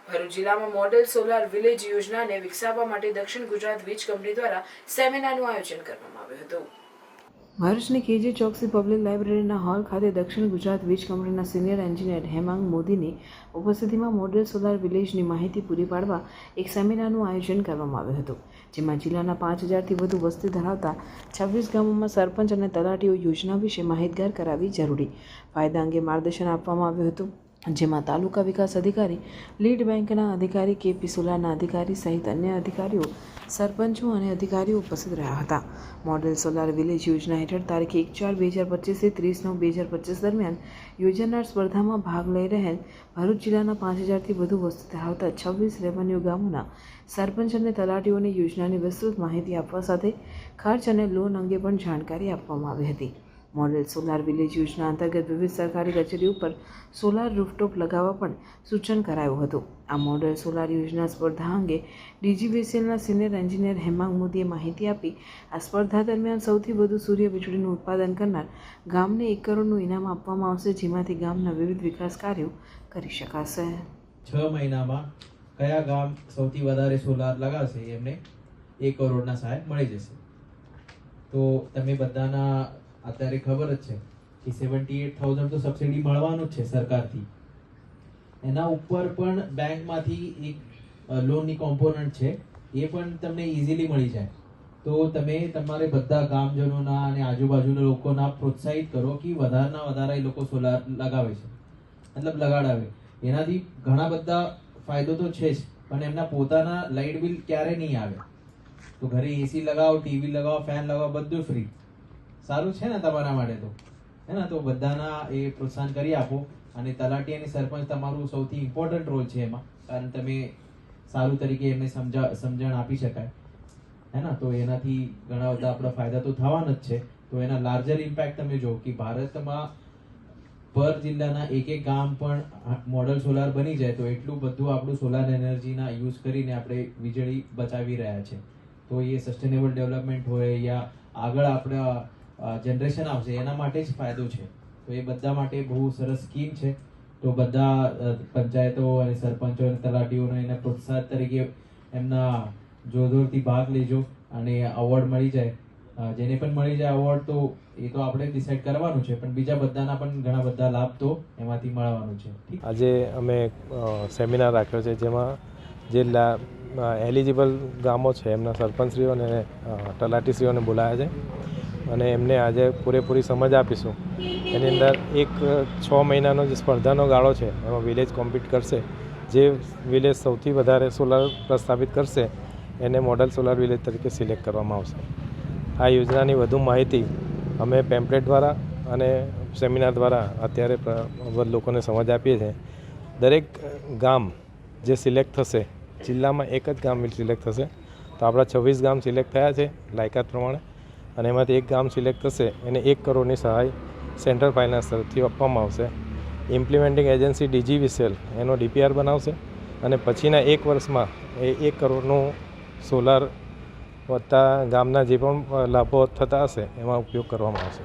ભરૂચ જિલ્લામાં model solar village યોજનાને વિકસાવવા માટે દક્ષિણ ગુજરાત વીજ કંપની દ્વારા સેમિનારનું આયોજન કરવામાં આવ્યું હતું। ભરૂચની કેજી ચોકસી પબ્લિક લાઇબ્રેરીના હોલ ખાતે દક્ષિણ ગુજરાત વીજ કંપનીના સિનિયર એન્જિનિયર હેમાંગ મોદીની ઉપસ્થિતિમાં મોડેલ સોલાર વિલેજની માહિતી પૂરી પાડવા એક સેમિનારનું આયોજન કરવામાં આવ્યું હતું, જેમાં જિલ્લાના 5000થી વધુ વસ્તી ધરાવતા 26 ગામોમાં સરપંચ અને તલાટીઓ યોજના વિશે માહિતગાર કરાવી જરૂરી ફાયદા અંગે માર્ગદર્શન આપવામાં આવ્યું હતું, જેમાં તાલુકા વિકાસ અધિકારી, લીડ બેંકના અધિકારી, કેપી સોલારના અધિકારી સહિત અન્ય અધિકારીઓ, સરપંચો અને અધિકારીઓ ઉપસ્થિત રહ્યા હતા। મોડેલ સોલાર વિલેજ યોજના હેઠળ તારીખ 1/4/2025 થી 30/9/2025 દરમિયાન યોજાનાર સ્પર્ધામાં ભાગ લઈ રહેલ ભરૂચ જિલ્લાના 5000થી વધુ વસ્તી ધરાવતા 26 રેવન્યુ ગામોના સરપંચ અને તલાટીઓને યોજનાની વિસ્તૃત માહિતી આપવા સાથે ખર્ચ અને લોન અંગે પણ જાણકારી આપવામાં આવી હતી। મોડેલ સોલાર વિલેજ યોજના અંતર્ગત વિવિધ સરકારી કચેરીઓ પર સોલાર રૂફટોપ લગાવવા પણ સૂચન કરાયું હતું। આ મોડેલ સોલાર યોજના સ્પર્ધા અંગે ડીજીવીસીએલના સિનિયર એન્જિનિયર હેમાંગ મોદીએ માહિતી આપી આ સ્પર્ધા દરમિયાન સૌથી વધુ સૂર્ય વીજળીનું ઉત્પાદન કરનાર ગામને 1 કરોડનું ઇનામ આપવામાં આવશે, જેમાંથી ગામના વિવિધ વિકાસ કાર્યો કરી શકાશે। 6 મહિનામાં કયા ગામ સૌથી વધારે સોલાર લગાવશે એમને 1 કરોડના સહાય મળી જશે। તો તમે બધાના અત્યારે ખબર જ છે કે 78,000 તો સબસિડી મળવાનું જ છે સરકારથી। એના ઉપર પણ બેંકમાંથી એક લોનની કોમ્પોનન્ટ છે, એ પણ તમને ઇઝીલી મળી જાય। તો તમે તમારે બધા ગામજનોના અને આજુબાજુના લોકોના પ્રોત્સાહિત કરો કે વધારેના વધારે એ લોકો સોલાર લગાવે છે, મતલબ લગાડાવે। એનાથી ઘણા બધા ફાયદો તો છે જ, પણ એમના પોતાના લાઇટ બિલ ક્યારે નહીં આવે। તો ઘરે એસી લગાવો, ટીવી લગાવો, ફેન લગાવો, બધું ફ્રી। સારું છે ને તમારા માટે તો, હે ને? તો બધાના એ પ્રોત્સાહન કરી આપો, અને તલાટી અને સરપંચ તમારું સૌથી ઇમ્પોર્ટન્ટ રોલ છે એમાં, કારણ તમે સારું તરીકે એમને સમજણ આપી શકાય, હે ને? તો એનાથી ઘણા બધા આપણા ફાયદા તો થવાના જ છે। તો એના લાર્જર ઇમ્પેક્ટ તમે જો કે ભારતમાં પર જિલ્લાના એક ગામ પણ મોડલ સોલાર બની જાય તો એટલું બધું આપણું સોલાર એનર્જીના યુઝ કરીને આપણે વીજળી બચાવી રહ્યા છે। તો એ સસ્ટેનેબલ ડેવલપમેન્ટ હોય યા આગળ આપણા જનરેશન આવશે એના માટે જ ફાયદો છે। તો એ બધા માટે બહુ સરસ સ્કીમ છે। તો બધા પંચાયતો અને સરપંચો અને તલાટીઓને એના પ્રોત્સાહન તરીકે એમના જોરથી ભાગ લેજો અને અવોર્ડ મળી જાય। જેને પણ મળી જાય અવોર્ડ તો એ તો આપણે ડિસાઈડ કરવાનું છે, પણ બીજા બધાના પણ ઘણા બધા લાભ તો એમાંથી મળવાનું છે। આજે અમે સેમિનાર રાખ્યો છે, જેમાં જે એલિજિબલ ગામો છે એમના સરપંચશ્રીઓ અને તલાટીશ્રીઓને બોલાયા છે અને એમને આજે પૂરેપૂરી સમજ આપીશું। એની અંદર 6 મહિનાનો જે સ્પર્ધાનો ગાળો છે એમાં વિલેજ કોમ્પિટ કરશે। જે વિલેજ સૌથી વધારે સોલાર પ્રસ્થાપિત કરશે એને મોડલ સોલાર વિલેજ તરીકે સિલેક્ટ કરવામાં આવશે। આ યોજનાની વધુ માહિતી અમે પેમ્પલેટ દ્વારા અને સેમિનાર દ્વારા અત્યારે લોકોને સમજ આપીએ છીએ। દરેક ગામ જે સિલેક્ટ થશે, જિલ્લામાં એક જ ગામ સિલેક્ટ થશે, તો આપણા 26 ગામ સિલેક્ટ થયા છે લાયકાત પ્રમાણે, અને એમાંથી એક ગામ સિલેક્ટ થશે એને 1 કરોડની સહાય સેન્ટ્રલ ફાઇનાન્સ તરફથી આપવામાં આવશે। ઇમ્પ્લિમેન્ટિંગ એજન્સી ડીજીવીસીએલ એનો ડીપીઆર બનાવશે અને પછીના 1 વર્ષમાં એ 1 કરોડનું સોલાર વત્તા ગામના જે પણ લાભો થતા હશે એમાં ઉપયોગ કરવામાં આવશે।